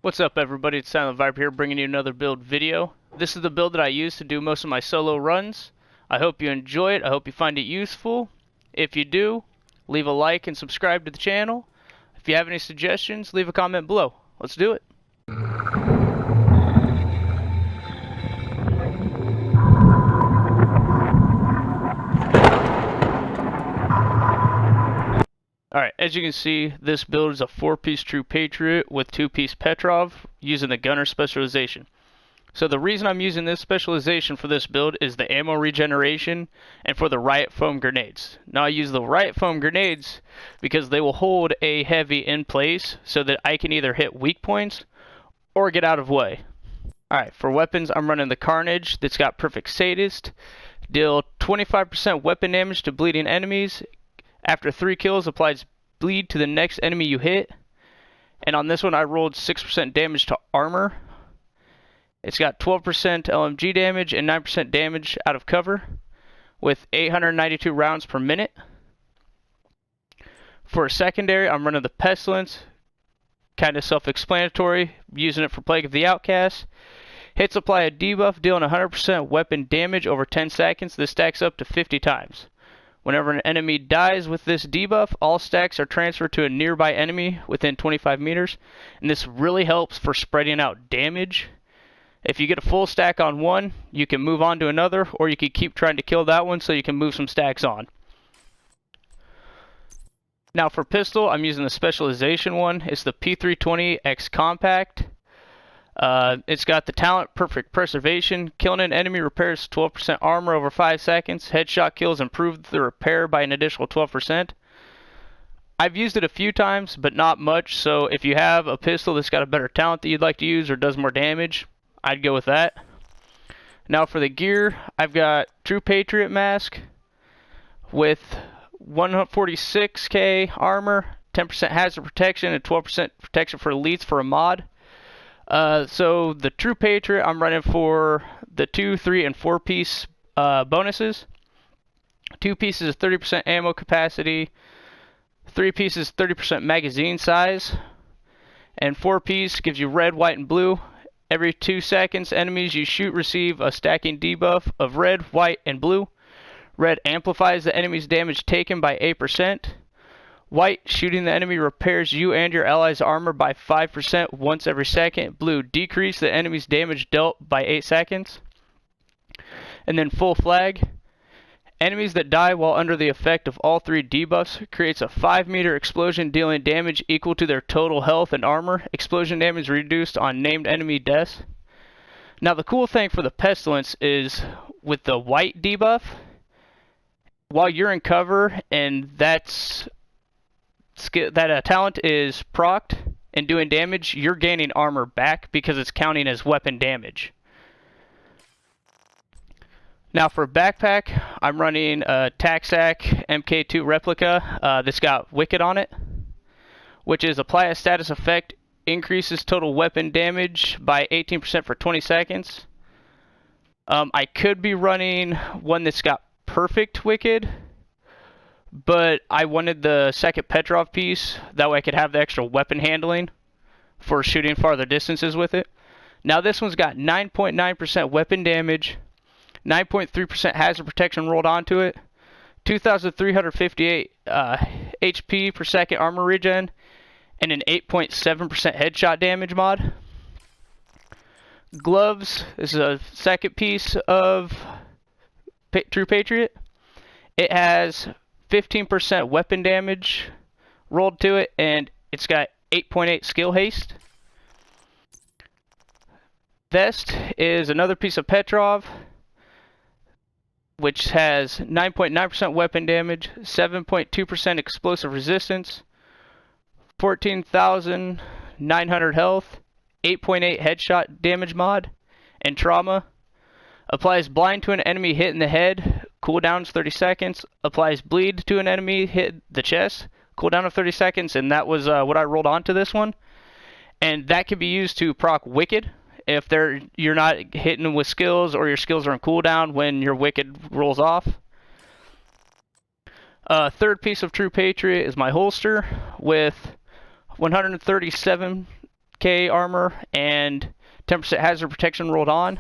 What's up everybody, it's Silent Viper here bringing you another build video. This is the build that I use to do most of my solo runs. I hope you enjoy it, I hope you find it useful. If you do, leave a like and subscribe to the channel. If you have any suggestions, leave a comment below. Let's do it. Alright, as you can see, this build is a 4-piece True Patriot with 2-piece Petrov using the Gunner specialization. So the reason I'm using this specialization for this build is the ammo regeneration and for the Riot Foam grenades. Now I use the Riot Foam grenades because they will hold a heavy in place so that I can either hit weak points or get out of way. Alright, for weapons I'm running the Carnage that's got Perfect Sadist. Deal 25% weapon damage to bleeding enemies. After 3 kills, applies bleed to the next enemy you hit. And on this one, I rolled 6% damage to armor. It's got 12% LMG damage and 9% damage out of cover, with 892 rounds per minute. For a secondary, I'm running the Pestilence. Kind of self-explanatory, using it for Plague of the Outcast. Hits apply a debuff, dealing 100% weapon damage over 10 seconds. This stacks up to 50 times. Whenever an enemy dies with this debuff, all stacks are transferred to a nearby enemy within 25 meters, and this really helps for spreading out damage. If you get a full stack on one, you can move on to another, or you can keep trying to kill that one so you can move some stacks on. Now for pistol, I'm using the specialization one. It's the P320X Compact. It's got the talent Perfect Preservation. Killing an enemy repairs 12% armor over 5 seconds. Headshot kills improve the repair by an additional 12%. I've used it a few times, but not much, so if you have a pistol that's got a better talent that you'd like to use or does more damage, I'd go with that. Now for the gear, I've got True Patriot Mask with 146k armor, 10% hazard protection, and 12% protection for elites for a mod. So the True Patriot, I'm running for the 2, 3, and 4-piece bonuses. 2 pieces is 30% ammo capacity, 3 pieces 30% magazine size, and 4-piece gives you red, white, and blue. Every 2 seconds, enemies you shoot receive a stacking debuff of red, white, and blue. Red amplifies the enemy's damage taken by 8%. White, shooting the enemy repairs you and your allies' armor by 5% once every second. Blue, decrease the enemy's damage dealt by 8 seconds. And then full flag. Enemies that die while under the effect of all 3 debuffs creates a 5-meter explosion dealing damage equal to their total health and armor. Explosion damage reduced on named enemy deaths. Now the cool thing for the Pestilence is with the white debuff, while you're in cover and that talent is procced and doing damage, you're gaining armor back because it's counting as weapon damage. Now for backpack, I'm running a TacSac MK2 replica that's got Wicked on it, which is apply a status effect, increases total weapon damage by 18% for 20 seconds. I could be running one that's got Perfect Wicked, but I wanted the second Petrov piece, that way I could have the extra weapon handling for shooting farther distances with it. Now this one's got 9.9% weapon damage, 9.3% hazard protection rolled onto it, 2,358 HP per second armor regen, and an 8.7% headshot damage mod. Gloves, this is a second piece of True Patriot. It has 15% weapon damage rolled to it, and it's got 8.8 skill haste. Vest is another piece of Petrov, which has 9.9% weapon damage, 7.2% explosive resistance, 14,900 health, 8.8 headshot damage mod, and trauma. Applies blind to an enemy hit in the head, cooldowns 30 seconds. Applies bleed to an enemy hit the chest, cooldown of 30 seconds, and that was what I rolled onto this one. And that can be used to proc Wicked if you're not hitting them with skills or your skills are on cooldown when your Wicked rolls off. Third piece of True Patriot is my holster with 137 k armor and 10% hazard protection rolled on.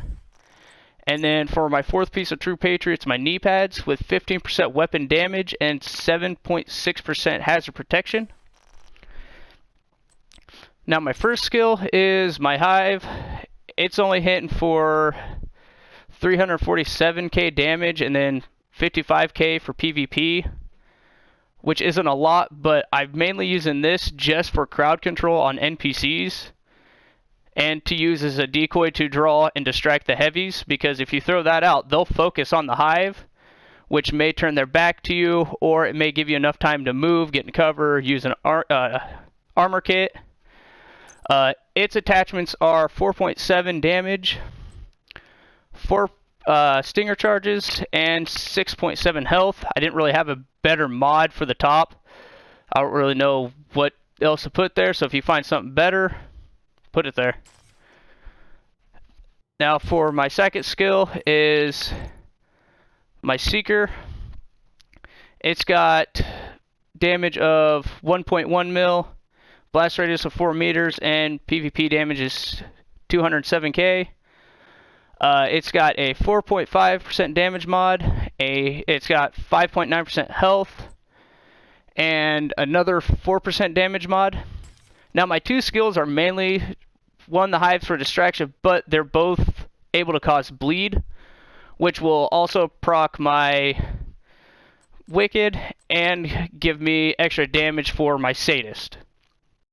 And then for my fourth piece of True Patriot, it's my knee pads with 15% weapon damage and 7.6% hazard protection. Now my first skill is my Hive. It's only hitting for 347k damage and then 55k for PvP, which isn't a lot, but I'm mainly using this just for crowd control on NPCs and to use as a decoy to draw and distract the heavies, because if you throw that out, they'll focus on the Hive, which may turn their back to you, or it may give you enough time to move, get in cover, use an armor kit. Its attachments are 4.7 damage, 4 stinger charges, and 6.7 health. I didn't really have a better mod for the top. I don't really know what else to put there, so if you find something better, put it there. Now for my second skill is my Seeker. It's got damage of 1.1 mil, blast radius of 4 meters, and PvP damage is 207k. It's got a 4.5% damage mod, it's got 5.9% health, and another 4% damage mod. Now my two skills are mainly, one, the Hives for distraction, but they're both able to cause bleed, which will also proc my Wicked and give me extra damage for my Sadist.